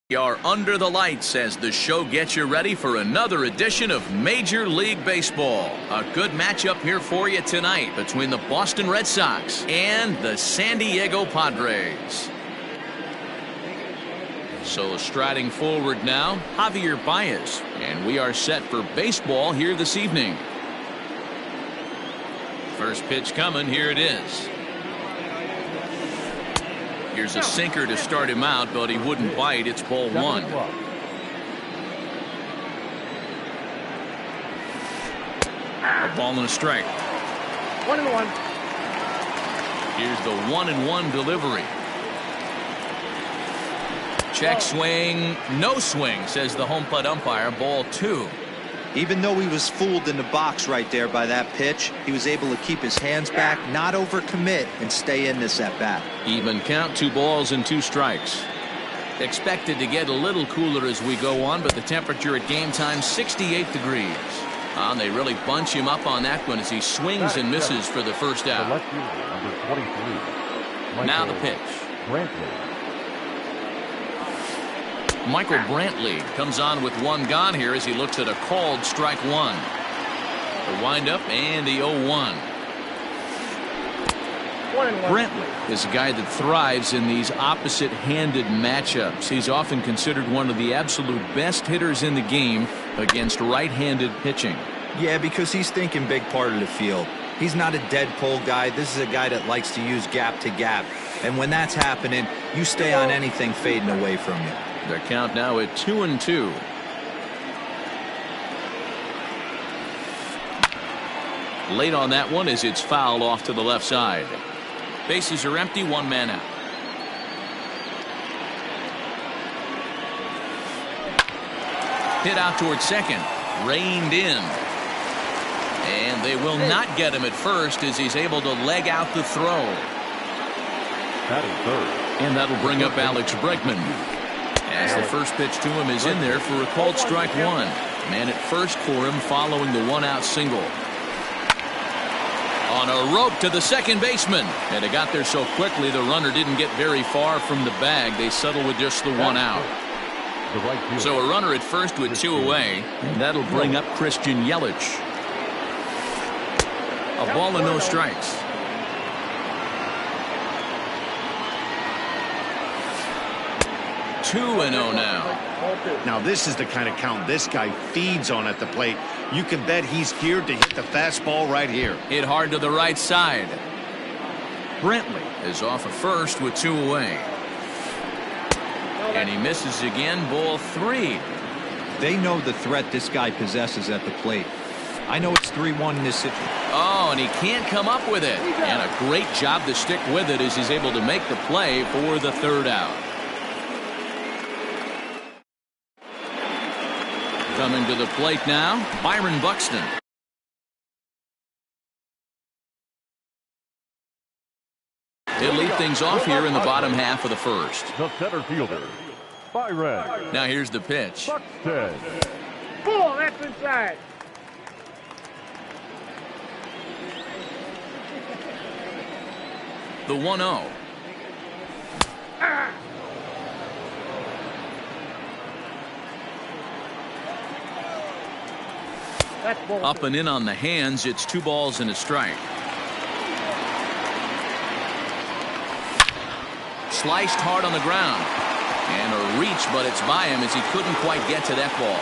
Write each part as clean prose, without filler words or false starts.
We are under the lights as the show gets you ready for another edition of Major League Baseball. A good matchup here for you tonight between the Boston Red Sox and the San Diego Padres. So striding forward now, Javier Baez, and we are set for baseball here this evening. First pitch coming, here it is. Here's a sinker to start him out, but he wouldn't bite. It's ball one. A ball and a strike. 1-1. Here's the 1-1 delivery. Check swing, no swing, says the home plate umpire. Ball two. Even though he was fooled in the box right there by that pitch, he was able to keep his hands back, not overcommit, and stay in this at bat. Even count, 2 balls and 2 strikes. Expected to get a little cooler as we go on, but the temperature at game time 68 degrees. And they really bunch him up on that one as he swings and misses for the first out. Now the pitch. Michael Brantley comes on with 1 gone here as he looks at a called strike 1. The windup and the 0-1. Brantley is a guy that thrives in these opposite-handed matchups. He's often considered one of the absolute best hitters in the game against right-handed pitching. Yeah, because he's thinking big part of the field. He's not a dead pull guy. This is a guy that likes to use gap to gap. And when that's happening, you stay on anything fading away from you. Their count now at 2-2. Late on that one as it's fouled off to the left side. Bases are empty, 1 man out. Hit out towards second. Reined in. And they will not get him at first as he's able to leg out the throw. And that'll bring up Alex Bregman. As the first pitch to him is in there for a called strike 1. Man at first for him following the 1-out single. On a rope to the second baseman. And it got there so quickly the runner didn't get very far from the bag. They settle with just the 1 out. So a runner at first with 2 away. And that'll bring up Christian Yelich. A ball and no strikes. Two and 0 now. Now this is the kind of count this guy feeds on at the plate. You can bet he's geared to hit the fastball right here. Hit hard to the right side. Brantley is off of first with 2 away. And he misses again. Ball 3. They know the threat this guy possesses at the plate. I know it's 3-1 in this situation. Oh, and he can't come up with it. And a great job to stick with it as he's able to make the play for the 3rd out. Coming to the plate now, Byron Buxton. He'll lead things off here in the bottom half of the first. The center fielder, Byron. Now here's the pitch. Buxton. Ball, that's inside. The 1-0. Up and in on the hands. It's 2 balls and a strike. Sliced hard on the ground. And a reach, but it's by him as he couldn't quite get to that ball.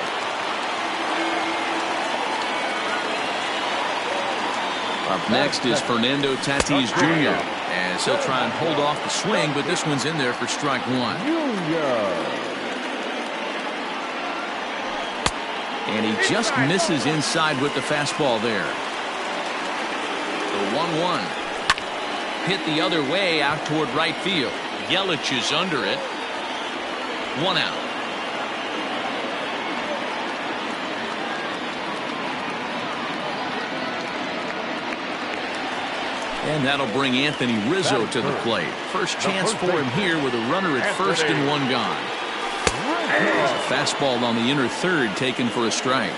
Up next is Fernando Tatis Jr. as he'll try and hold off the swing, but this one's in there for strike 1. And he just misses inside with the fastball there. The 1-1. Hit the other way out toward right field. Yelich is under it. 1 out. And that'll bring Anthony Rizzo to the plate. First chance for him here with a runner at first and 1 gone. There's a fastball on the inner third taken for a strike.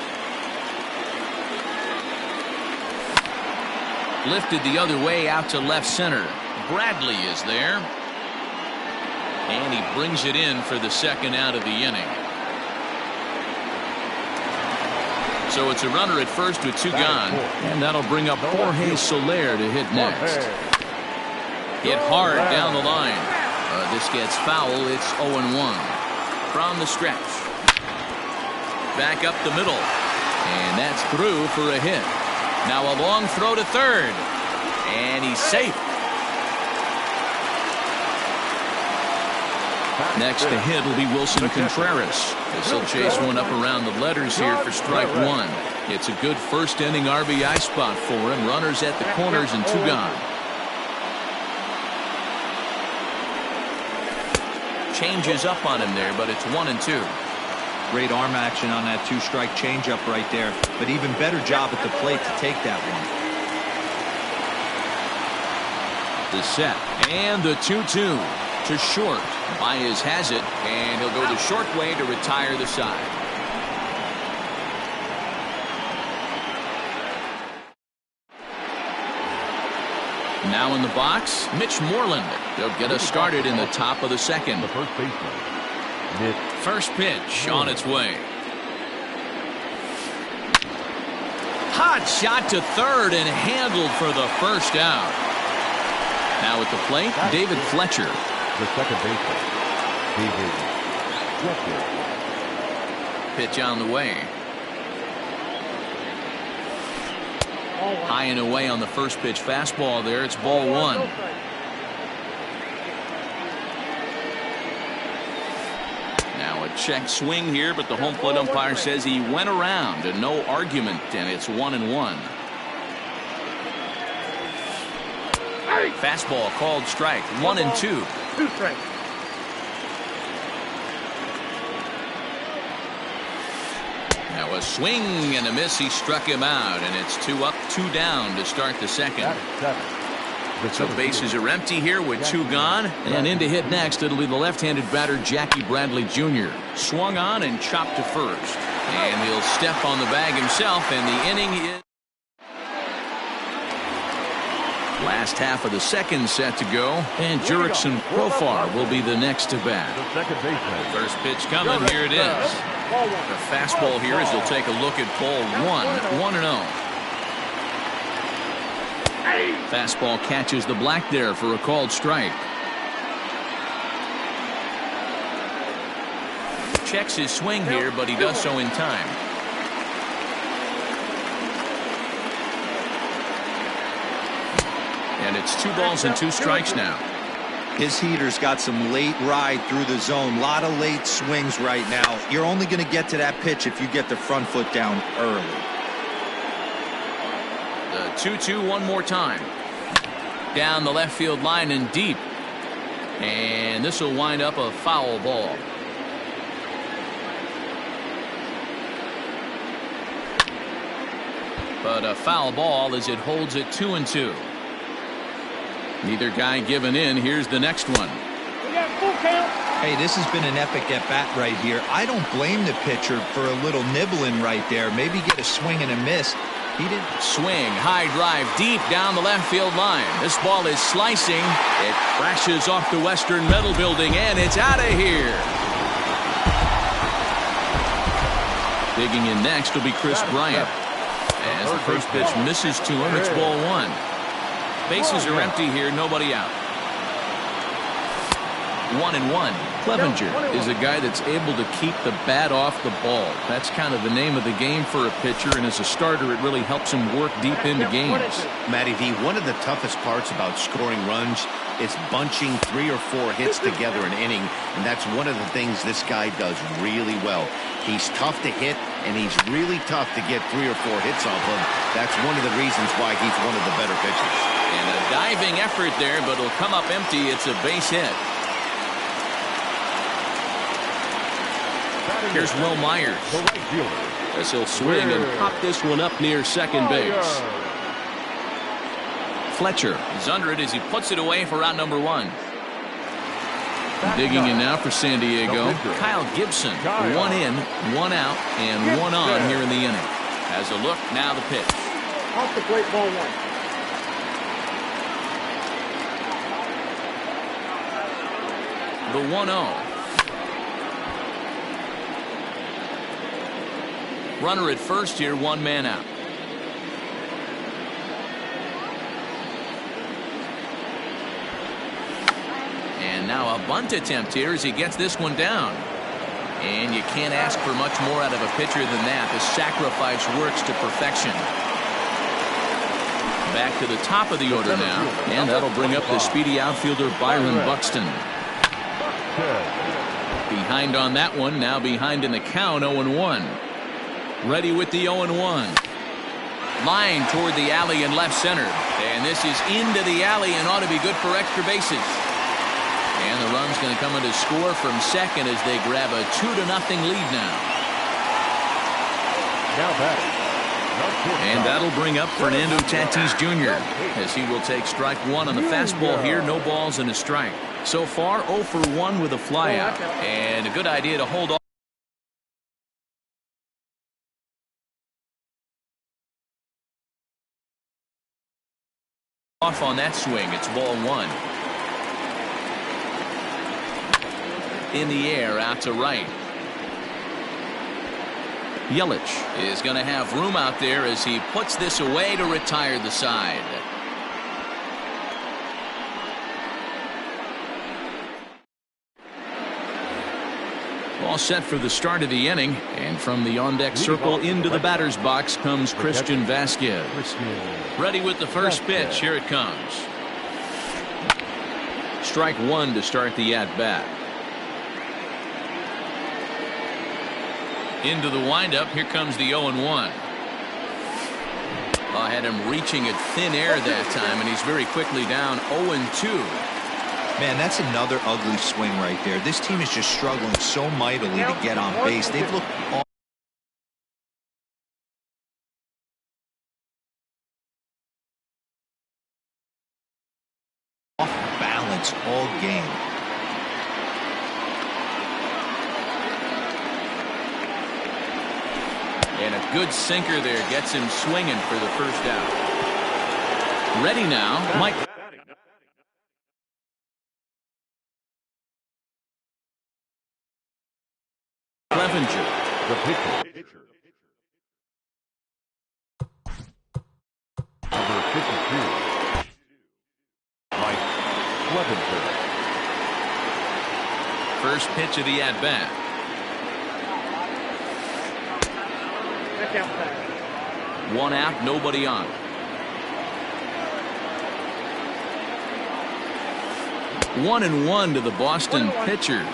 Lifted the other way out to left center. Bradley is there. And he brings it in for the second out of the inning. So it's a runner at first with two gone. And that'll bring up Jorge Soler to hit next. Hit hard down the line. This gets foul. It's 0-1. From the stretch. Back up the middle. And that's through for a hit. Now a long throw to third. And he's safe. Next to hit will be Wilson Contreras. This will chase one up around the letters here for strike one. It's a good first inning RBI spot for him. Runners at the corners and two gone. Changes up on him there, but it's 1-2. Great arm action on that two-strike changeup right there, but even better job at the plate to take that one. The set and the 2-2 to short. Baez has it, and he'll go the short way to retire the side. Now in the box, Mitch Moreland. He'll get us started in the top of the second. The first baseman, Mitch. First pitch on its way. Hot shot to third and handled for the first out. Now at the plate, David Fletcher. The second baseman, David Fletcher. Pitch on the way. High and away on the first pitch fastball there. It's ball one. Now a check swing here, but the home plate umpire says he went around and no argument, and it's 1-1. Fastball called strike. 1-2. 2 strikes. Now a swing and a miss. He struck him out, and it's 2 up, 2 down to start the second. So bases are empty here with 2 gone, and in to hit next it'll be the left-handed batter Jackie Bradley Jr. Swung on and chopped to first, and he'll step on the bag himself, and the inning is last half of the second set to go, and Jurickson Profar will be the next to bat. The second baseman. First pitch coming. Here it is. The fastball here as he'll take a look at ball 1-0. Fastball catches the black there for a called strike. Checks his swing here, but he does so in time. And it's 2 balls and 2 strikes now. His heater's got some late ride through the zone. A lot of late swings right now. You're only going to get to that pitch if you get the front foot down early. The 2-2 one more time. Down the left field line and deep. And this will wind up a foul ball. But a foul ball as it holds it 2-2. Neither guy giving in. Here's the next one. We got full count. Hey, this has been an epic at-bat right here. I don't blame the pitcher for a little nibbling right there. Maybe get a swing and a miss. He didn't. Swing, high drive, deep down the left field line. This ball is slicing. It crashes off the Western Metal Building, and it's out of here. Digging in next will be Chris Bryant. As the first pitch misses to him, it's ball 1. Bases are empty here, nobody out. 1-1. Clevenger is a guy that's able to keep the bat off the ball. That's kind of the name of the game for a pitcher, and as a starter, it really helps him work deep into games. Matty V, one of the toughest parts about scoring runs is bunching 3 or 4 hits together an inning, and that's one of the things this guy does really well. He's tough to hit, and he's really tough to get 3 or 4 hits off him. That's one of the reasons why he's one of the better pitchers. And a diving effort there, but it'll come up empty. It's a base hit. Here's Will Myers. The right fielder. As he'll swing and pop this one up near second base. Fletcher is under it as he puts it away for out number 1. Digging in now for San Diego, Kyle Gibson. 1 in, 1 out, and 1 on here in the inning. Has a look, now the pitch. Off the plate, ball 1. The 1-0. Runner at first here, one man out. And now a bunt attempt here as he gets this one down. And you can't ask for much more out of a pitcher than that. The sacrifice works to perfection. Back to the top of the order now. And that'll bring up the speedy outfielder Byron Buxton. Behind on that one. Now behind in the count, 0-1. Ready with the 0-1. Line toward the alley in left center. And this is into the alley and ought to be good for extra bases. And the run's going to come in to score from second as they grab a 2-0 lead now. Now batting. And that'll bring up Fernando Tatis Jr. as he will take strike one on the fastball here. No balls and a strike. So far 0 for 1 with a flyout. And a good idea to hold off on that swing. It's ball one. In the air out to right. Yelich is going to have room out there as he puts this away to retire the side. All set for the start of the inning, and from the on-deck circle into the batter's box comes Christian Vasquez. Ready with the first pitch. Here it comes. Strike one to start the at-bat. Into the windup. Here comes the 0-1. I had him reaching at thin air that time, and he's very quickly down 0-2. Man, that's another ugly swing right there. This team is just struggling so mightily to get on base. They've looked off balance all game. And a good sinker there gets him swinging for the first out. Ready now, Mike. Clevenger. The pitcher. Number 52. Mike Clevenger. First pitch of the at-bat. One out, nobody on. 1-1 to the Boston pitcher.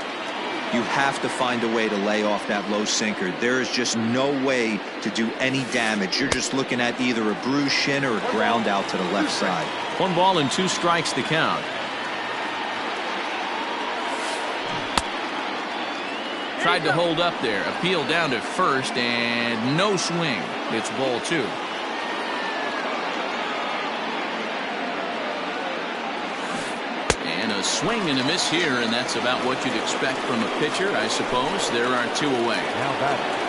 You have to find a way to lay off that low sinker. There is just no way to do any damage. You're just looking at either a bruised shin or a ground out to the left side. 1 ball and 2 strikes to count. Tried to hold up there. Appeal down to first and no swing. It's ball 2. And a swing and a miss here, and that's about what you'd expect from a pitcher, I suppose. There are 2 away. Now batting.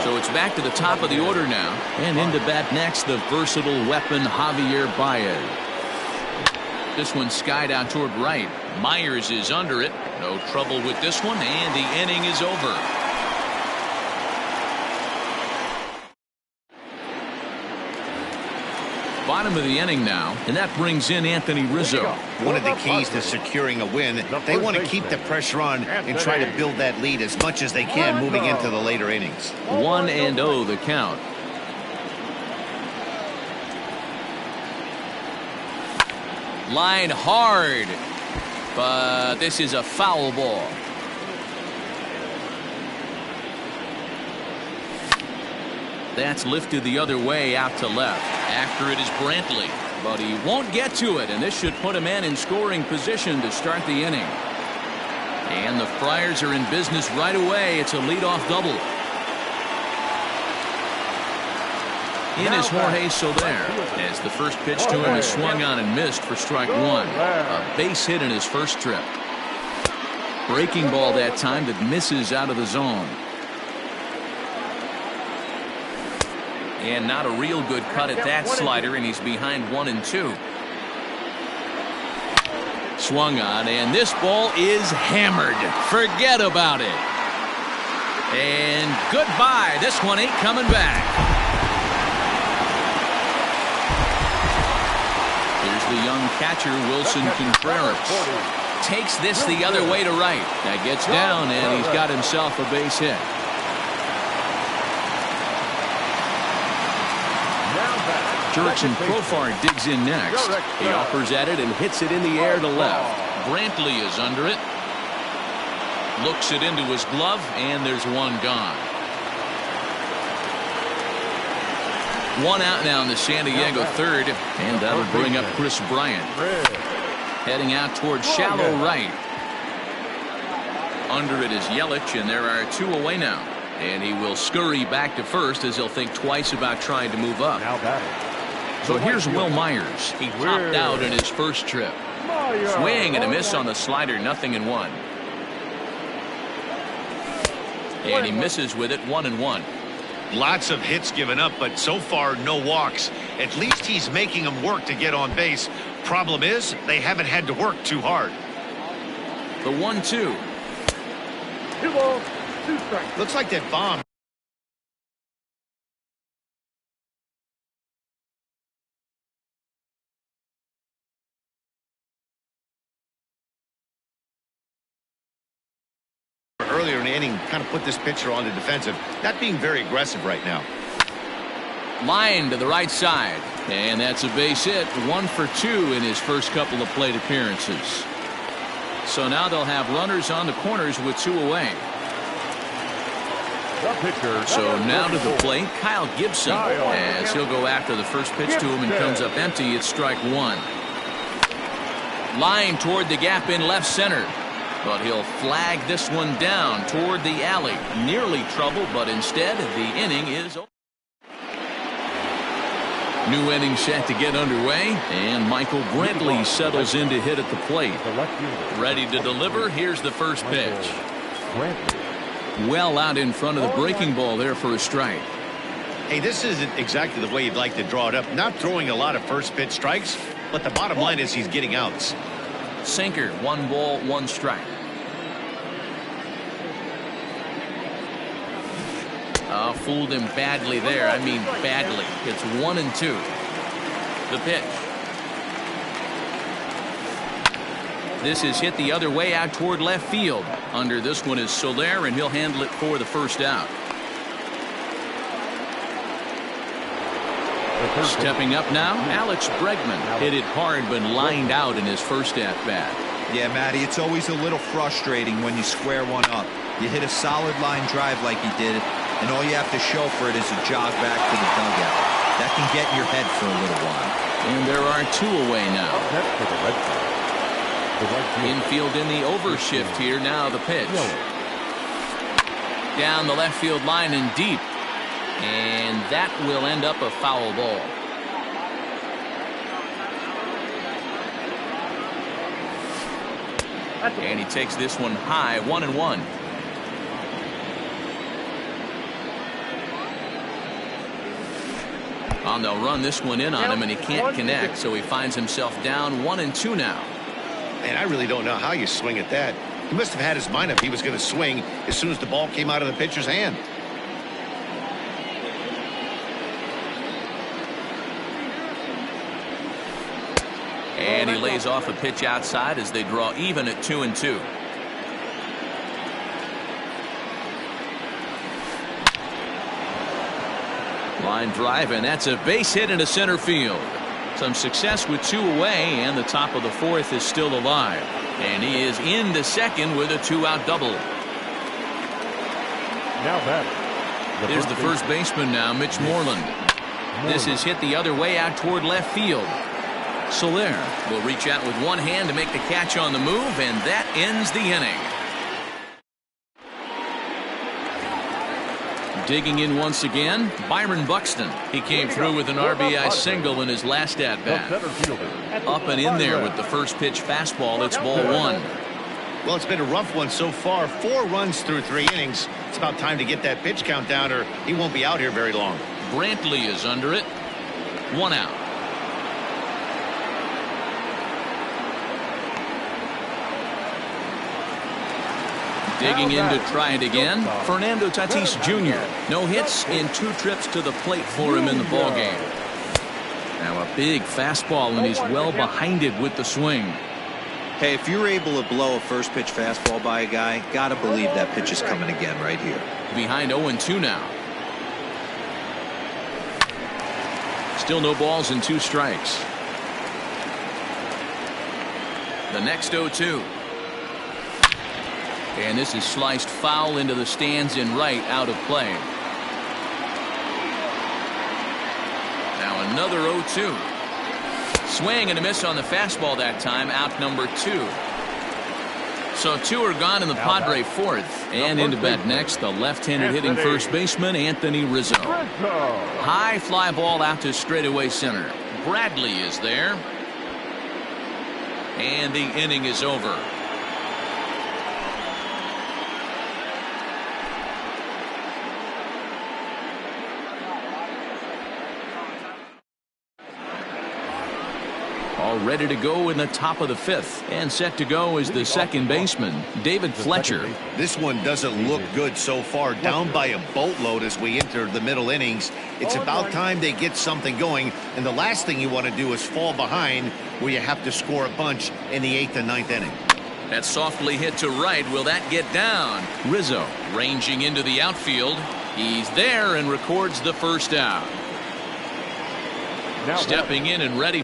So it's back to the top of the order now. And into bat next, the versatile weapon Javier Baez. This one skied out toward right. Myers is under it. No trouble with this one, and the inning is over. Bottom of the inning now, and that brings in Anthony Rizzo. One of the keys to securing a win, they want to keep the pressure on and try to build that lead as much as they can moving into the later innings. 1-0 the count. Line hard, but this is a foul ball. That's lifted the other way out to left. After it is Brantley, but he won't get to it, and this should put a man in scoring position to start the inning. And the Friars are in business right away. It's a leadoff double. In is Jorge Soler, as the first pitch to him is swung on and missed for strike one. A base hit in his first trip. Breaking ball that time that misses out of the zone. And not a real good cut at that slider, and he's behind 1-2. Swung on, and this ball is hammered. Forget about it. And goodbye. This one ain't coming back. Here's the young catcher, Wilson Contreras. Takes this the other way to right. That gets down, and he's got himself a base hit. Jurickson Profar digs in next. He offers at it and hits it in the air to left. Brantley is under it. Looks it into his glove, and there's one gone. One out now in the San Diego third, and that'll bring up Chris Bryant. Heading out towards shallow right. Under it is Yelich, and there are two away now. And he will scurry back to first as he'll think twice about trying to move up. So here's Will Myers. He topped out in his first trip. Swing and a miss on the slider, 0-1. And he misses with it, 1-1. Lots of hits given up, but so far no walks. At least he's making them work to get on base. Problem is, they haven't had to work too hard. The 1-2. 2 balls, 2 strikes. Looks like that bomb. Earlier in the inning, kind of put this pitcher on the defensive, not being very aggressive right now. Line to the right side, and that's a base hit. 1 for 2 in his first couple of plate appearances. So now they'll have runners on the corners with 2 away. So now to the plate, Kyle Gibson, as he'll go after the first pitch to him and comes up empty. It's strike 1. Line toward the gap in left center. But he'll flag this one down toward the alley. Nearly trouble, but instead the inning is over. New inning set to get underway, and Michael Brantley settles in to hit at the plate. Ready to deliver. Here's the first pitch. Well out in front of the breaking ball there for a strike. Hey, this isn't exactly the way you'd like to draw it up. Not throwing a lot of first pitch strikes, but the bottom line is he's getting outs. Sinker, 1 ball, 1 strike. Fooled him badly there. I mean badly. It's 1-2. The pitch. This is hit the other way out toward left field. Under this one is Soler, and he'll handle it for the first out. Stepping up now, Alex Bregman. Hit it hard but lined out in his first at-bat. Yeah, Matty, it's always a little frustrating when you square one up. You hit a solid line drive like he did, and all you have to show for it is a jog back to the dugout. That can get in your head for a little while. And there are 2 away now. Infield in the overshift here. Now the pitch. Down the left field line and deep. And that will end up a foul ball. And he takes this one high, 1-1. They'll run this one in on him, and he can't connect, so he finds himself down 1-2 now. And I really don't know how you swing at that. He must have had his mind up he was going to swing as soon as the ball came out of the pitcher's hand. And he lays off a pitch outside as they draw even at 2-2. Line drive, and that's a base hit into center field. Some success with 2 away, and the top of the 4th is still alive. And he is into second with a 2-out double. Now batting. Here's the first baseman now, Mitch Moreland. This is hit the other way out toward left field. Soler will reach out with one hand to make the catch on the move, and that ends the inning. Digging in once again, Byron Buxton. He came through with an RBI single in his last at-bat. Up and in there with the first pitch fastball. It's ball 1. Well, it's been a rough one so far. 4 runs through 3 innings. It's about time to get that pitch count down, or he won't be out here very long. Brantley is under it. 1 out. Digging in to try it again, Fernando Tatis Jr. No hits in 2 trips to the plate for him in the ballgame. Now a big fastball, and he's well behind it with the swing. Hey, if you're able to blow a first pitch fastball by a guy, gotta believe that pitch is coming again right here. Behind 0-2 now. Still no balls and 2 strikes. The next 0-2. And this is sliced foul into the stands in right, out of play. Now another 0-2. Swing and a miss on the fastball that time, out number 2. So 2 are gone in the Padre 4th. And into bat next, the left-handed hitting first baseman, Anthony Rizzo. High fly ball out to straightaway center. Bradley is there. And the inning is over. All ready to go in the top of the 5th, and set to go is the second baseman, David Fletcher. This one doesn't look good so far. Down by a boatload as we enter the middle innings. It's about time they get something going, and the last thing you want to do is fall behind where you have to score a bunch in the 8th and 9th inning. That's softly hit to right. Will that get down? Rizzo ranging into the outfield. He's there and records the first out. Stepping in and ready.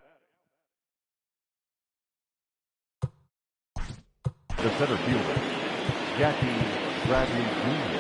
The center fielder, Jackie Bradley Jr.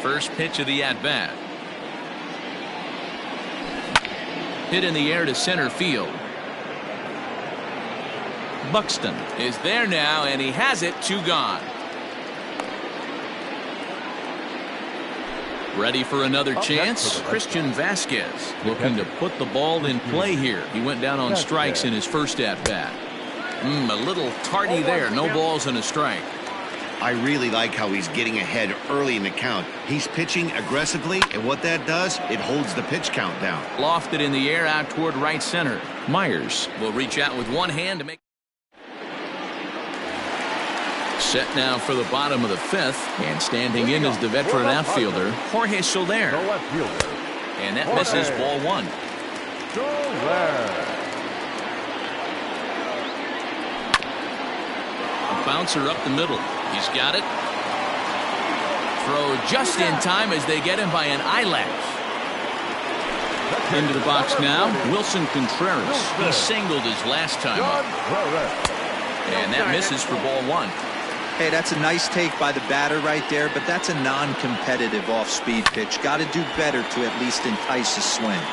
First pitch of the at-bat. Hit in the air to center field. Buxton is there now, and he has it. 2 gone. Ready for another chance. Christian Vasquez looking to put the ball in play here. He went down on strikes in his first at-bat. A little tardy there. No balls and a strike. I really like how he's getting ahead early in the count. He's pitching aggressively, and what that does, it holds the pitch count down. Lofted in the air out toward right center. Myers will reach out with one hand to make. Set now for the bottom of the 5th, and standing in is the veteran outfielder, Jorge Soler. And that misses ball 1. A bouncer up the middle. He's got it. Throw just in time as they get him by an eyelash. Into the box now, Wilson Contreras. He singled his last time up. And that misses for ball 1. Hey, that's a nice take by the batter right there, but that's a non-competitive off-speed pitch. Got to do better to at least entice a swing.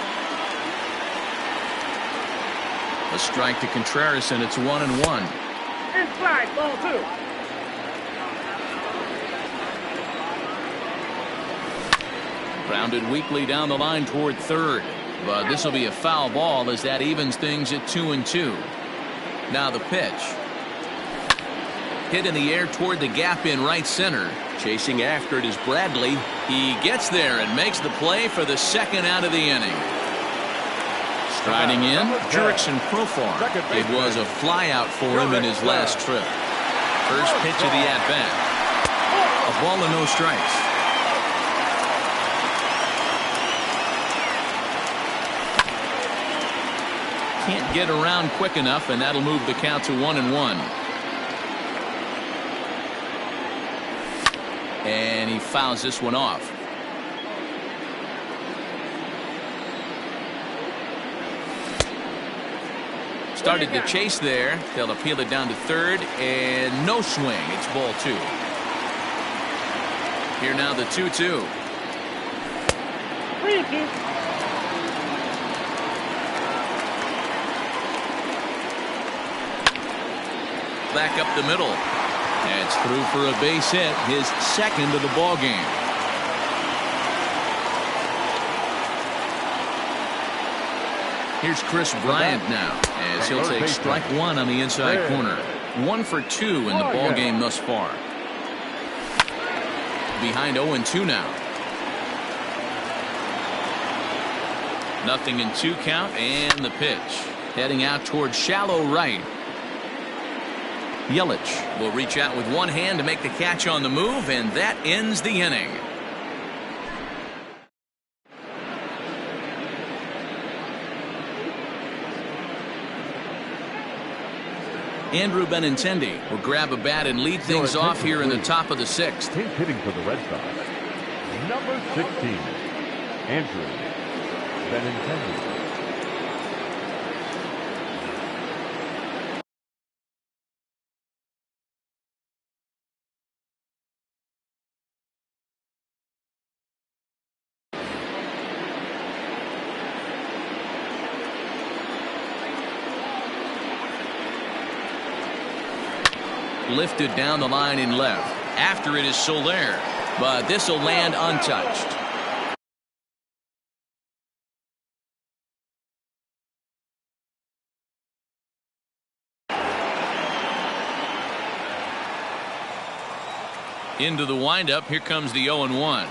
A strike to Contreras, and it's 1-1. Inside, ball 2. Grounded weakly down the line toward third, but this will be a foul ball as that evens things at 2-2. Now the pitch. Hit in the air toward the gap in right center. Chasing after it is Bradley. He gets there and makes the play for the second out of the inning. Striding in, Jurickson Profar. It was a flyout for him in his last trip. First pitch of the at-bat. A ball and no strikes. Can't get around quick enough, and that'll move the count to 1-1. And he fouls this one off. Started to chase there. They'll appeal it down to third, and no swing. It's ball 2. Here now the 2-2. 3-2. back up the middle. It's through for a base hit, his second of the ball game. Here's Chris Bryant now, as he'll take strike one on the inside corner. 1 for 2 in the ball game thus far. Behind 0-2 now. 0-2 count, and the pitch. Heading out towards shallow right. Yelich will reach out with one hand to make the catch on the move, and that ends the inning. Andrew Benintendi will grab a bat and lead things off here in the top of the 6th. Hitting for the Red Sox, number 16, Andrew Benintendi. Lifted down the line in left. After it is Soler, but this will land untouched. Into the windup. Here comes the 0-1.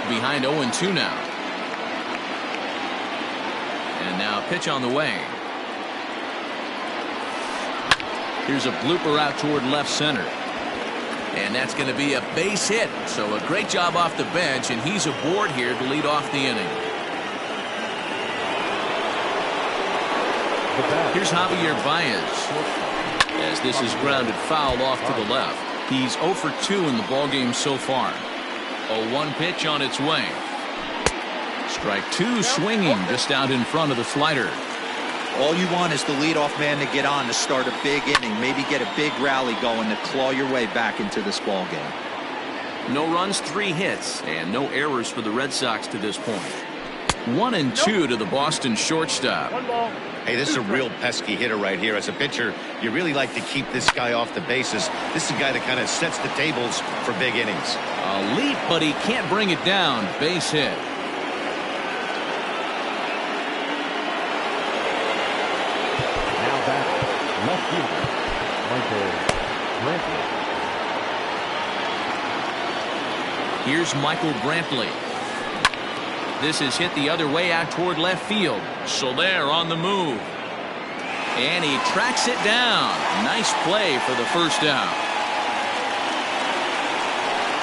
Behind 0-2 now. And now pitch on the way. Here's a blooper out toward left center. And that's going to be a base hit. So a great job off the bench, and he's aboard here to lead off the inning. Here's Javier Baez, as this is grounded foul off to the left. He's 0 for 2 in the ballgame so far. 0-1 pitch on its way. Strike 2 swinging just out in front of the slider. All you want is the leadoff man to get on to start a big inning, maybe get a big rally going to claw your way back into this ball game. No runs, 3 hits, and no errors for the Red Sox to this point. 1-2 to the Boston shortstop. Hey, this is a real pesky hitter right here. As a pitcher, you really like to keep this guy off the bases. This is a guy that kind of sets the tables for big innings. A leap, but he can't bring it down. Base hit. Left fielder, Michael Brantley. Here's Michael Brantley. This is hit the other way out toward left field. Soler on the move. And he tracks it down. Nice play for the first out.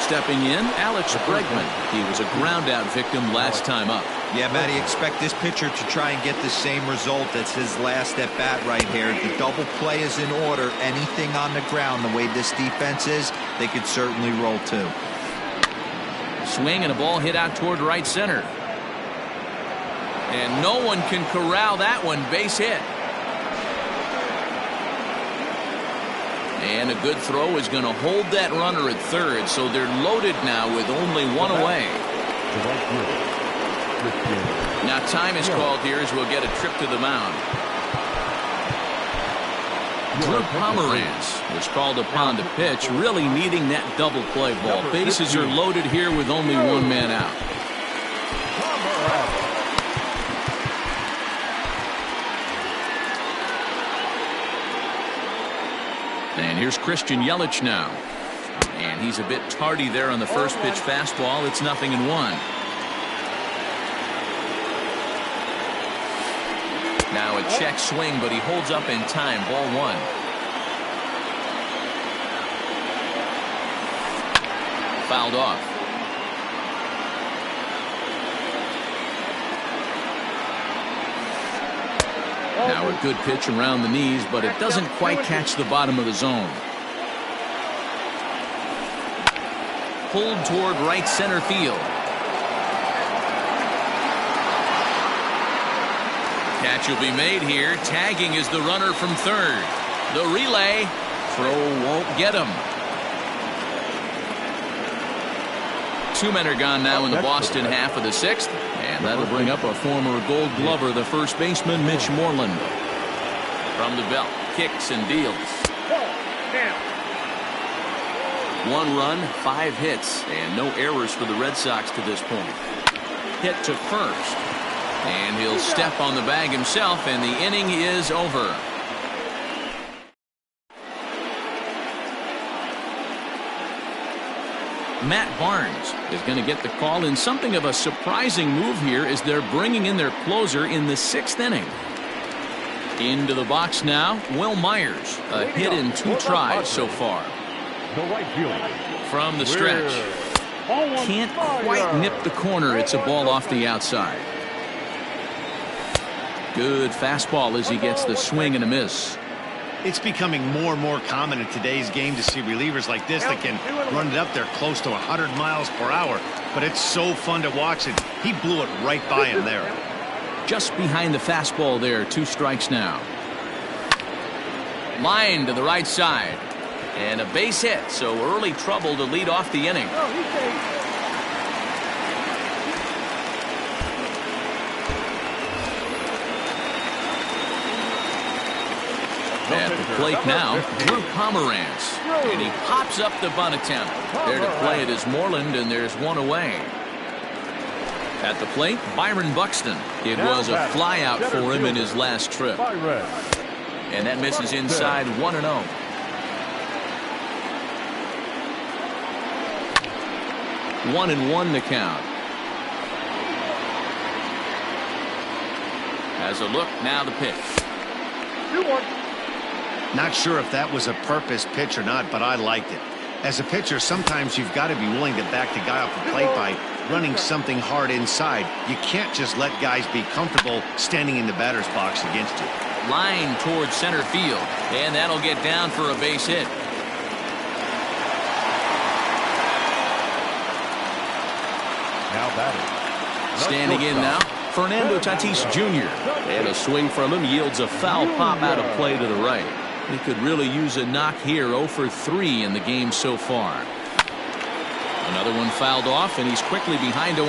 Stepping in, Alex Bregman. He was a ground-out victim last time up. Yeah, Matty, expect this pitcher to try and get the same result. That's his last at bat right here. The double play is in order. Anything on the ground, the way this defense is, they could certainly roll too. Swing and a ball hit out toward right center. And no one can corral that one. Base hit. And a good throw is going to hold that runner at third, so they're loaded now with only one away. Now time is called here as we'll get a trip to the mound. Drew Pomeranz was called upon to pitch, really needing that double play ball. Bases are loaded here with only one man out. And here's Christian Yelich now. And he's a bit tardy there on the first pitch fastball. It's 0-1. Now a check swing, but he holds up in time. Ball 1. Fouled off. Now a good pitch around the knees, but it doesn't quite catch the bottom of the zone. Pulled toward right center field. Catch will be made here. Tagging is the runner from third. The relay. Throw won't get him. 2 men are gone now in the Boston half of the 6th. And that'll bring up a former Gold Glover, the first baseman, Mitch Moreland. From the belt, kicks and deals. Ball. Down. 1 run, 5 hits, and no errors for the Red Sox to this point. Hit to first, and he'll step on the bag himself, and the inning is over. Matt Barnes is going to get the call in something of a surprising move here as they're bringing in their closer in the 6th inning. Into the box now, Will Myers. A hit in 2 tries so far. The right fielder. From the stretch. Can't quite nip the corner. It's a ball off the outside. Good fastball as he gets the swing and a miss. It's becoming more and more common in today's game to see relievers like this that can run it up there close to 100 miles per hour. But it's so fun to watch it. He blew it right by him there. Just behind the fastball there. 2 strikes now. Line to the right side. And a base hit, so early trouble to lead off the inning. At the plate now, Drew Pomeranz. And he pops up the bunt attempt. There to play it is Moreland, and there's 1 away. At the plate, Byron Buxton. It was a flyout for him in his last trip. And that misses inside 1-0. One and 1 the count. As a look, now the pitch. 2-1. Not sure if that was a purpose pitch or not, but I liked it. As a pitcher, sometimes you've got to be willing to back the guy off the plate by running something hard inside. You can't just let guys be comfortable standing in the batter's box against you. Line towards center field, and that'll get down for a base hit. Now batting. Standing in now, Fernando Tatis Jr. And a swing from him yields a foul pop out of play to the right. He could really use a knock here. 0 for 3 in the game so far. Another one fouled off, and he's quickly behind 0-2.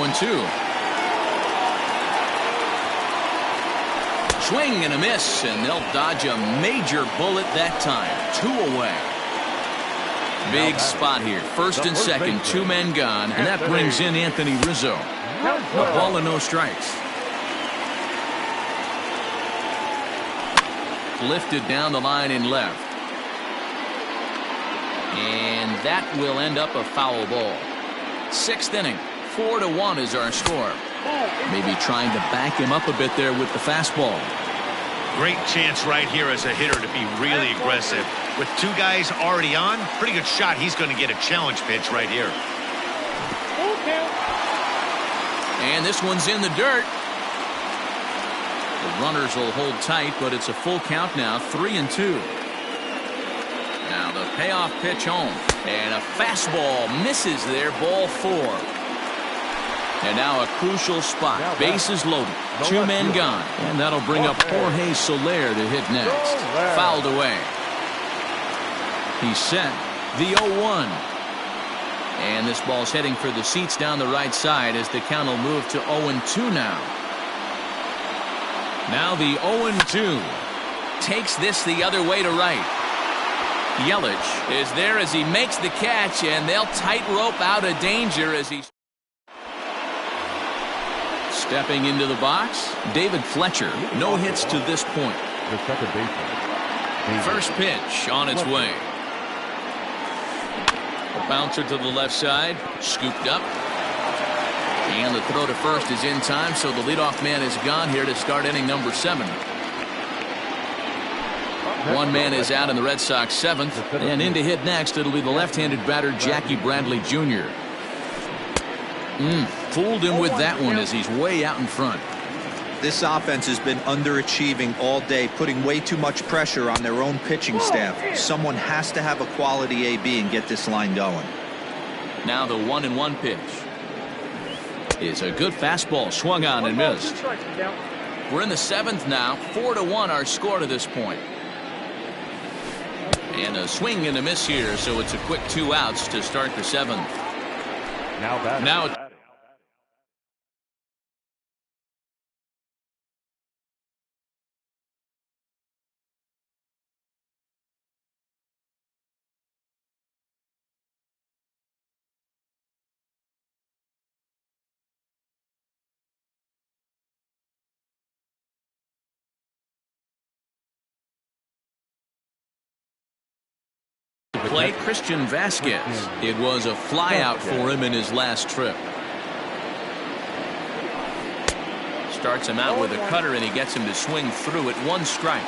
Swing and a miss, and they'll dodge a major bullet that time. 2 away. Big spot here. First and second, 2 men gone, and that brings in Anthony Rizzo. A ball and no strikes. Lifted down the line in left. And that will end up a foul ball. 6th inning. 4-1 is our score. Maybe trying to back him up a bit there with the fastball. Great chance right here as a hitter to be really aggressive. With 2 guys already on, pretty good shot. He's going to get a challenge pitch right here. And this one's in the dirt. The runners will hold tight, but it's a full count now. 3-2. Now the payoff pitch home. And a fastball misses there. Ball 4. And now a crucial spot. Bases loaded. 2 men gone. And that'll bring up Jorge Soler to hit next. Fouled away. He's set. The 0-1. And this ball's heading for the seats down the right side as the count will move to 0-2 now. Now the 0-2. Takes this the other way to right. Yelich is there as he makes the catch, and they'll tightrope out of danger as he's stepping into the box. David Fletcher. No hits to this point. The second baseman. First pitch on its way. A bouncer to the left side. Scooped up. And the throw to first is in time, so the leadoff man is gone here to start inning number 7. 1 man is out in the Red Sox 7th. And in to hit next, it'll be the left-handed batter, Jackie Bradley Jr. Fooled him with that one as he's way out in front. This offense has been underachieving all day, putting way too much pressure on their own pitching staff. Someone has to have a quality AB and get this line going. Now the 1-1 pitch is a good fastball, swung on and missed. We're in the 7th now. 4-1 our score to this point. And a swing and a miss here, so it's a quick 2 outs to start the 7th. Now plate, Christian Vasquez. It was a flyout for him in his last trip. Starts him out with a cutter, and he gets him to swing through at 1 strike.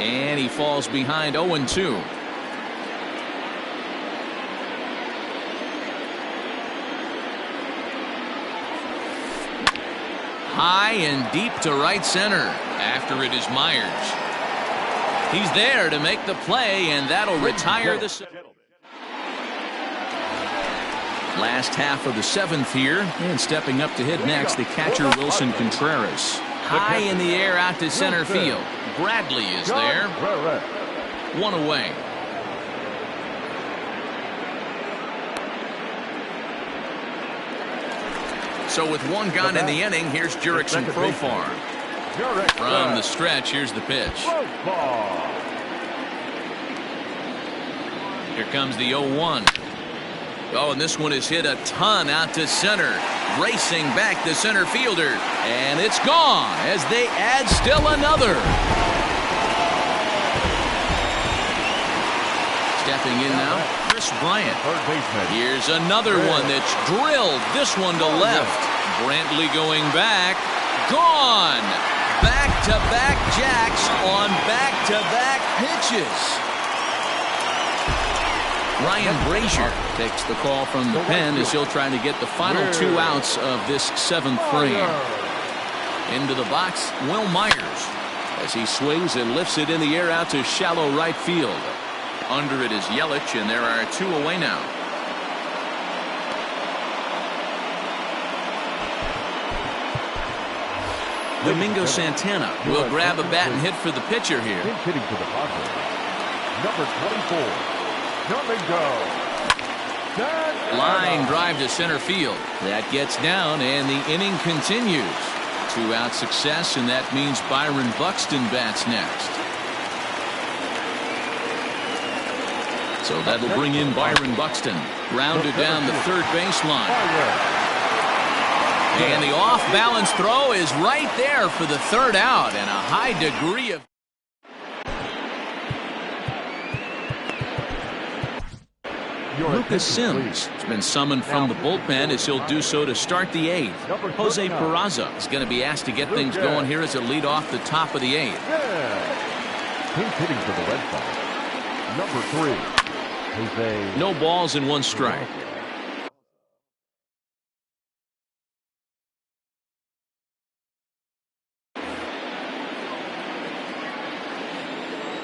And he falls behind 0-2. High and deep to right center. After it is Myers. He's there to make the play, and that'll retire the... Last half of the 7th here, and stepping up to hit next, the catcher Wilson Contreras. High in the air out to center field. Bradley is there. 1 away. So with 1 gone in the inning, here's Jurickson Profar. From the stretch, here's the pitch. Here comes the 0-1. Oh, and this one is hit a ton out to center. Racing back the center fielder. And it's gone as they add still another. Stepping in now, Chris Bryant. Here's another one that's drilled. This one to left. Brantley going back. Gone. Back-to-back jacks on back-to-back pitches. Ryan Brazier takes the call from the pen as he'll try to get the final 2 outs of this 7th frame. Into the box, Will Myers as he swings and lifts it in the air out to shallow right field. Under it is Yelich, and there are 2 away now. Domingo Santana will grab a bat and hit for the pitcher here. Hitting to the Padres. Number 24. Line drive to center field. That gets down, and the inning continues. 2-out success, and that means Byron Buxton bats next. So that'll bring in Byron Buxton. Grounded down the third baseline. And the off-balance throw is right there for the 3rd out, and a high degree of... Lucas Sims has been summoned from the bullpen as he'll do so to start the 8th. Jose Peraza is going to be asked to get things going here as a lead off the top of the 8th. He's hitting for the Red Sox. Number 3, Jose. No balls and 1 strike.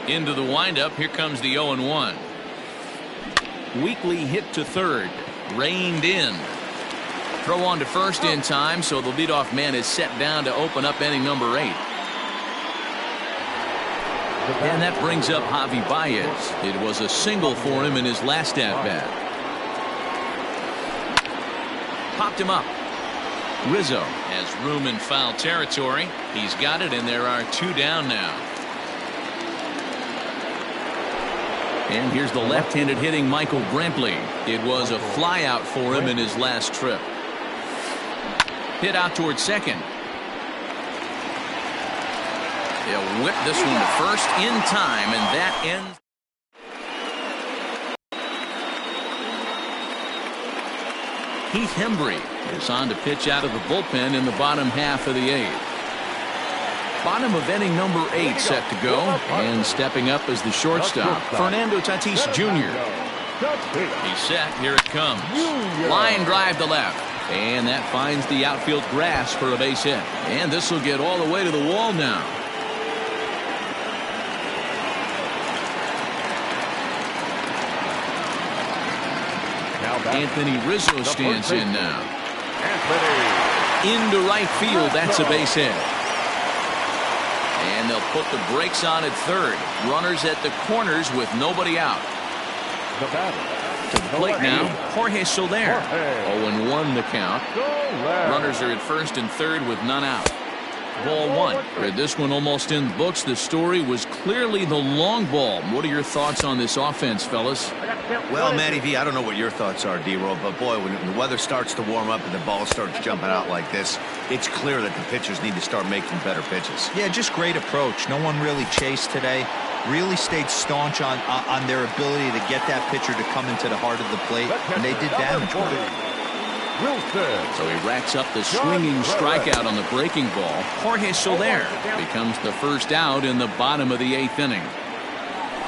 Into the windup, here comes the 0-1. Weekly hit to third. Reined in. Throw on to first in time, so the leadoff man is set down to open up inning number 8. And that brings up Javi Baez. It was a single for him in his last at-bat. Popped him up. Rizzo has room in foul territory. He's got it, and there are 2 down now. And here's the left-handed hitting Michael Brantley. It was a flyout for him in his last trip. Hit out towards second. They'll whip this one to first in time, and that ends. Heath Hembree is on to pitch out of the bullpen in the bottom half of the 8th. Bottom of inning number 8 set to go, and stepping up as the shortstop, Fernando Tatis Jr. He's set. Here it comes. Line drive to left, and that finds the outfield grass for a base hit. And this will get all the way to the wall now. Anthony Rizzo stands in now. Into right field. That's a base hit. And they'll put the brakes on at third. Runners at the corners with nobody out. To the plate now, Jorge Soler. 0-1 the count. Runners are at first and third with none out. Ball 1. Read this one almost in the books. The story was clearly the long ball. What are your thoughts on this offense, fellas? Well, Matty V, I don't know what your thoughts are, D-Roll, but boy, when the weather starts to warm up and the ball starts jumping out like this, It's clear that the pitchers need to start making better pitches. Yeah, just great approach. No one really chased today. Really stayed staunch on their ability to get that pitcher to come into the heart of the plate, and they did damage with it. So he racks up the swinging strikeout on the breaking ball. Jorge Soler becomes the first out in the bottom of the 8th inning.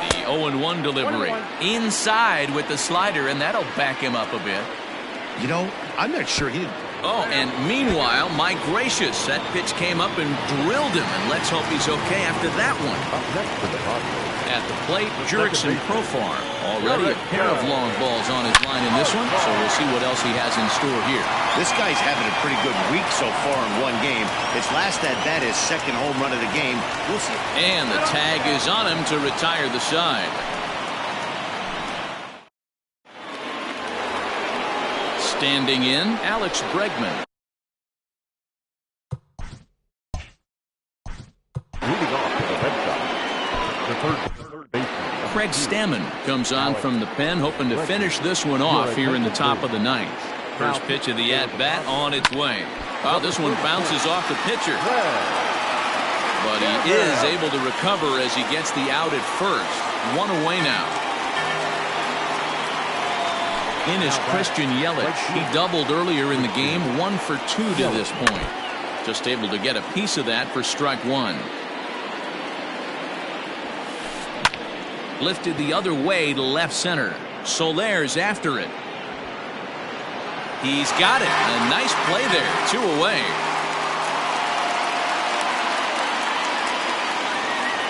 The 0-1 delivery inside with the slider, and that'll back him up a bit. You know, I'm not sure he... Oh, and meanwhile, my gracious, that pitch came up and drilled him, and let's hope he's okay after that one. At the plate, Jurickson Profar. Already a pair of long balls on his line in this one, so we'll see what else he has in store here. This guy's having a pretty good week so far in one game. His last at-bat is second home run of the game. We'll see. And the tag is on him to retire the side. Standing in, Alex Bregman. Moving off to the red side. The third baseman. Craig Stammen comes on from the pen, hoping to finish this one off here in the top of the 9th. First pitch of the at-bat on its way. Oh, this one bounces off the pitcher. But he is able to recover as he gets the out at first. One away now. In is Christian Yelich. He doubled earlier in the game, 1 for 2 to this point. Just able to get a piece of that for strike 1. Lifted the other way to left center. Soler's after it. He's got it. A nice play there. 2 away.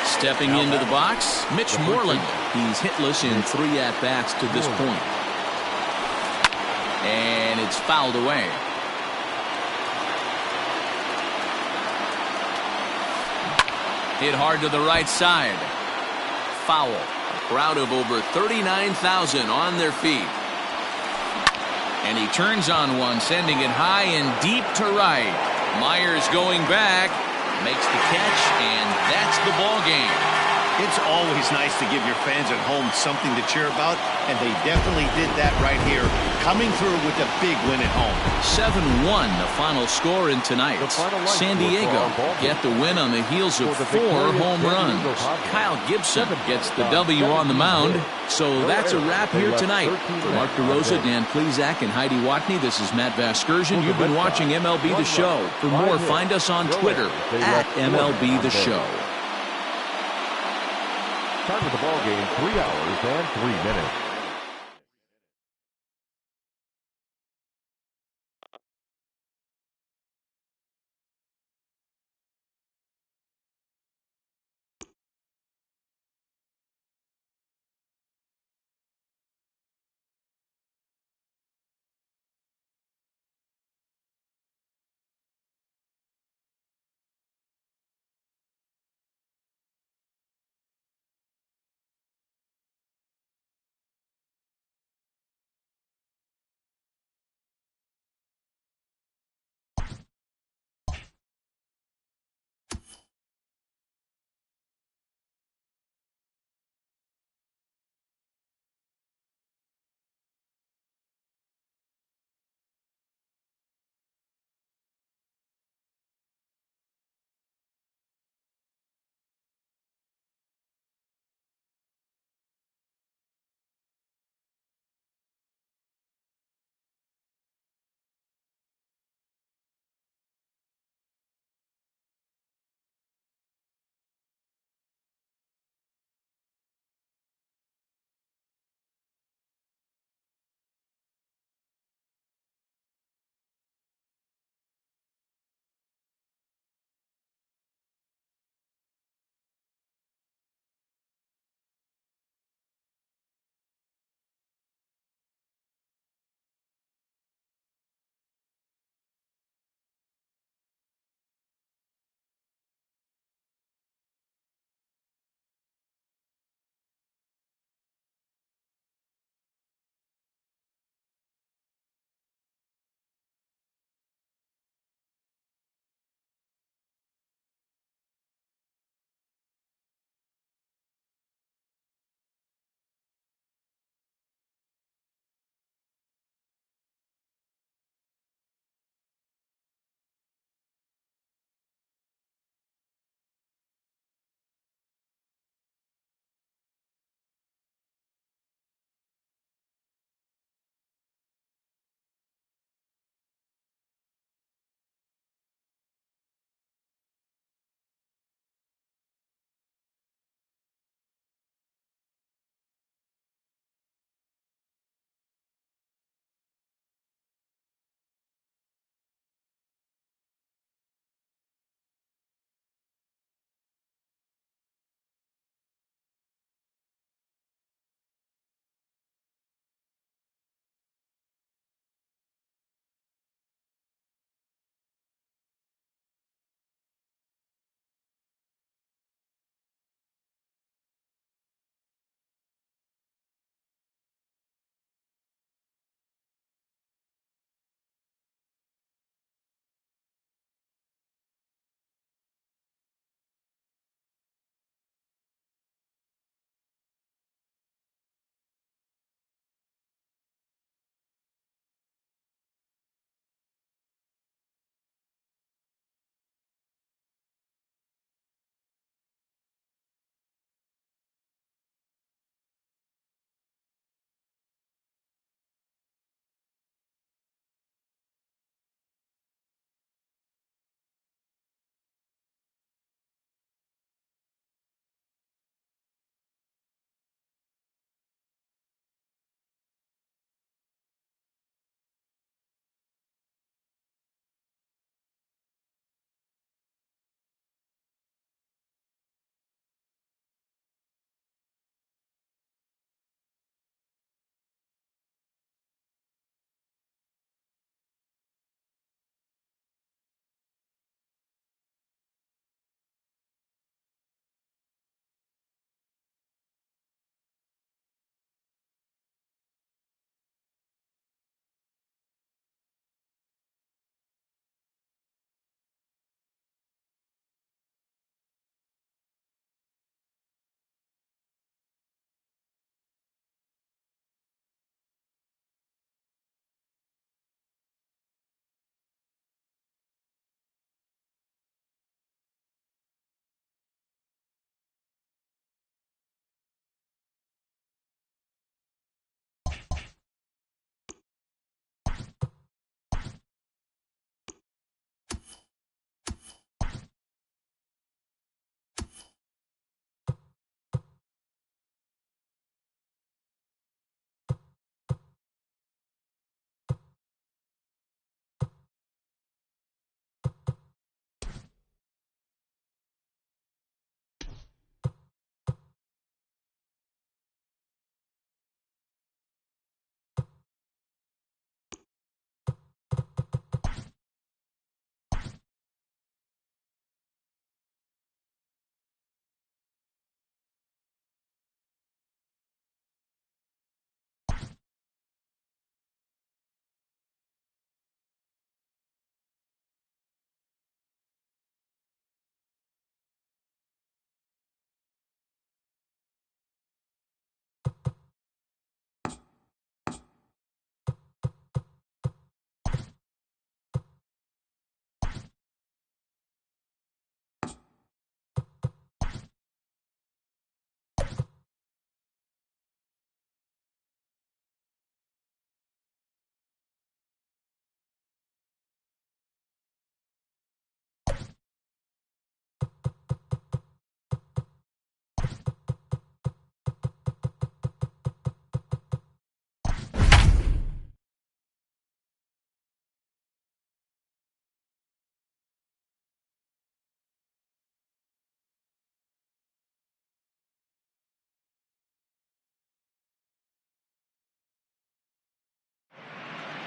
Stepping into the box, Mitch Moreland. He's hitless in 3 at-bats to this point. And it's fouled away. Hit hard to the right side. Foul. A crowd of over 39,000 on their feet. And he turns on one, sending it high and deep to right. Myers going back, makes the catch, and that's the ball game. It's always nice to give your fans at home something to cheer about, and they definitely did that right here, coming through with a big win at home. 7-1 the final score in tonight's. San Diego get the win on the heels of 4 home runs. Kyle Gibson gets the W on the mound. So that's a wrap here tonight. For Mark DeRosa, Dan Plezak, and Heidi Watney, this is Matt Vasgersian. You've been watching MLB The Show. For more, find us on Twitter at MLB The Show. Time of the ball game, 3 hours and 3 minutes.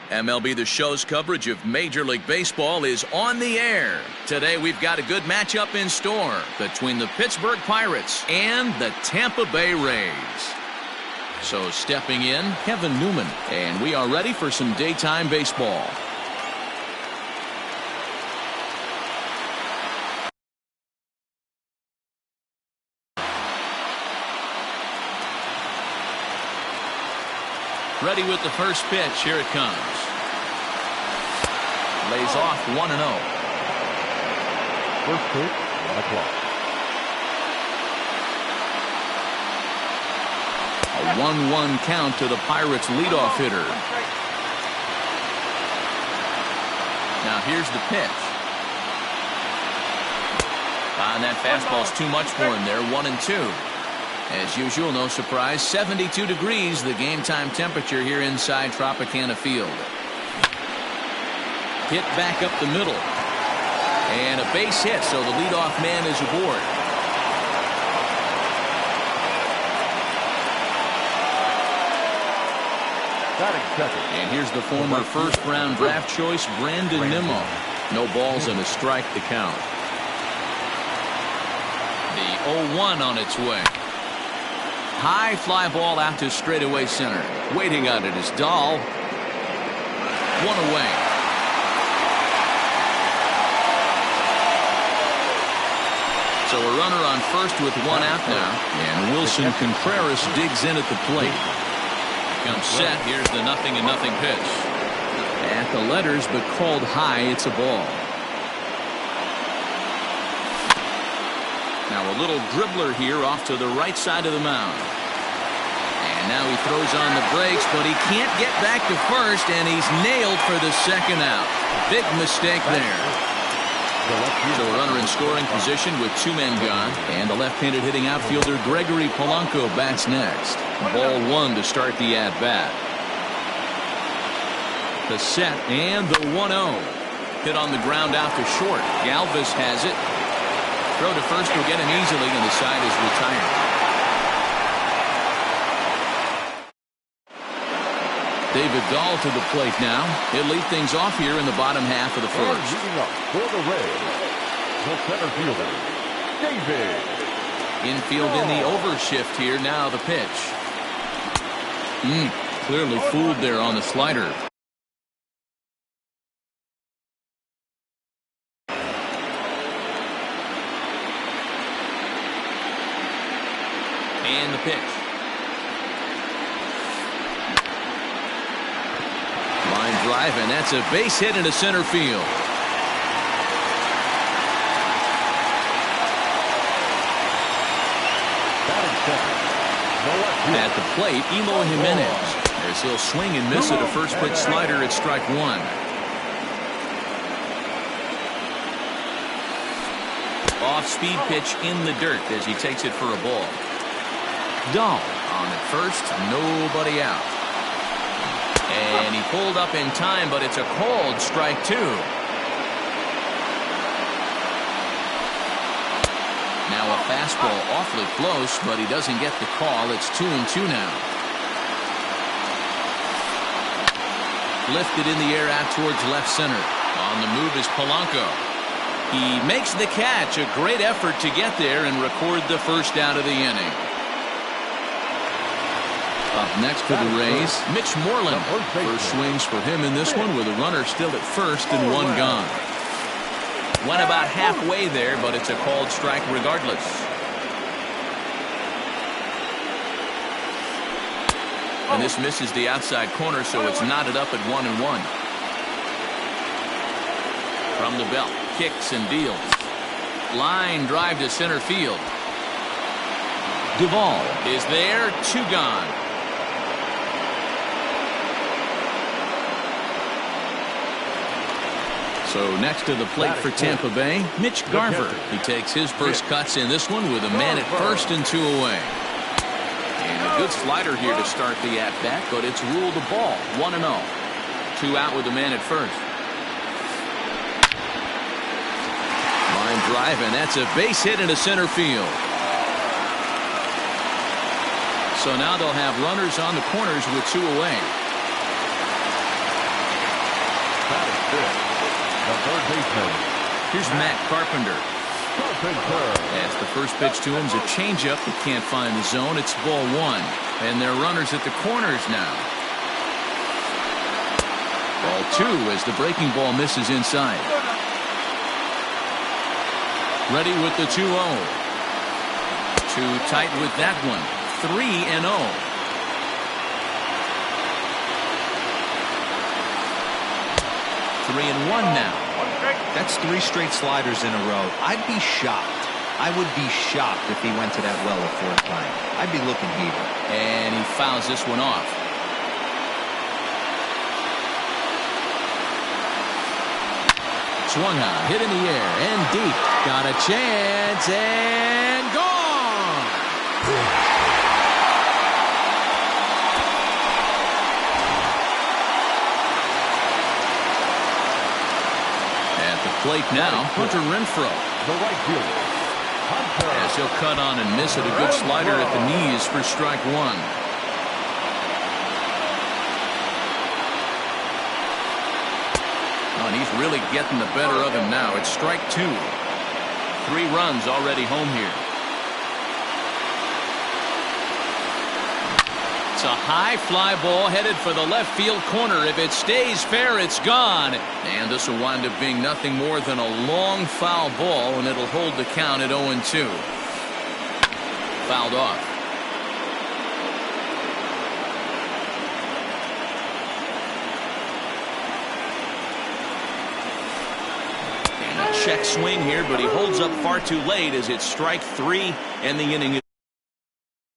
MLB The Show's coverage of Major League Baseball is on the air. Today we've got a good matchup in store between the Pittsburgh Pirates and the Tampa Bay Rays. So stepping in, Kevin Newman, and we are ready for some daytime baseball. Ready with the first pitch. Here it comes. Lays off 1-0. First pitch, 1 o'clock. A 1-1 count to the Pirates' leadoff hitter. Now here's the pitch. And that fastball's too much for him there. 1-2. As usual, no surprise, 72 degrees, the game time temperature here inside Tropicana Field. Hit back up the middle. And a base hit, so the leadoff man is aboard. Batting second. And here's the former first-round draft choice, Brandon Nimmo. No balls and a strike to count. The 0-1 on its way. High fly ball out to straightaway center. Waiting on it is Dahl. One away. So a runner on first with one out now. And Wilson Contreras digs in at the plate. Comes set. Here's the 0-0 pitch. At the letters, but called high. It's a ball. Now a little dribbler here off to the right side of the mound. And now he throws on the brakes, but he can't get back to first, and he's nailed for the second out. Big mistake there. So a runner in scoring position with two men gone, and the left-handed hitting outfielder Gregory Polanco bats next. Ball one to start the at-bat. The set and the 1-0. Hit on the ground out to short. Galvis has it. Throw to first will get him easily, and the side is retired. David Dahl to the plate now. He'll lead things off here in the bottom half of the first. Leading up for the Rays, the center fielder, David. Infield in the overshift here. Now the pitch. Clearly fooled there on the slider. And the pitch. Line drive, and that's a base hit into center field. At the plate, Eloy Jimenez. As he'll swing and miss at a first pitch slider at strike one. Off-speed pitch in the dirt as he takes it for a ball. Dahl on at first, nobody out. And he pulled up in time, but it's a called strike two. Now a fastball awfully close, but he doesn't get the call. It's 2-2 now. Lifted in the air out towards left center. On the move is Polanco. He makes the catch. A great effort to get there and record the first out of the inning. Up next for the Rays, Mitch Moreland. First swings for him in this one with a runner still at first and one gone. Went about halfway there, but it's a called strike regardless. And this misses the outside corner, so it's knotted up at 1-1. From the belt, kicks and deals. Line drive to center field. Duvall is there, two gone. So next to the plate for Tampa Bay, Mitch Garver. He takes his first cuts in this one with a man at first and two away. And a good slider here to start the at-bat, but it's ruled a ball. 1-0. Two out with a man at first. Line drive, and that's a base hit into center field. So now they'll have runners on the corners with two away. pitch. The third baseman. Here's Matt Carpenter. Carpenter. As the first pitch to him is a changeup that can't find the zone. It's ball one. And they're runners at the corners now. Ball two as the breaking ball misses inside. Ready with the 2-0. Too tight with that one. 3-0. Three and one now. That's 3 straight sliders in a row. I'd be shocked. I would be shocked if he went to that well a 4th time. I'd be looking here. And he fouls this one off. Swung on, hit in the air, and deep. Got a chance, and gone! At the plate now, Hunter Renfroe. The right fielder. Hunter. As he'll cut on and miss it. A good slider at the knees for strike one. And he's really getting the better of him now. It's strike 2. 3 runs already home here. It's a high fly ball headed for the left field corner. If it stays fair, it's gone. And this will wind up being nothing more than a long foul ball, and it'll hold the count at 0-2. Fouled off. Check swing here, but he holds up far too late as it's strike 3 and the inning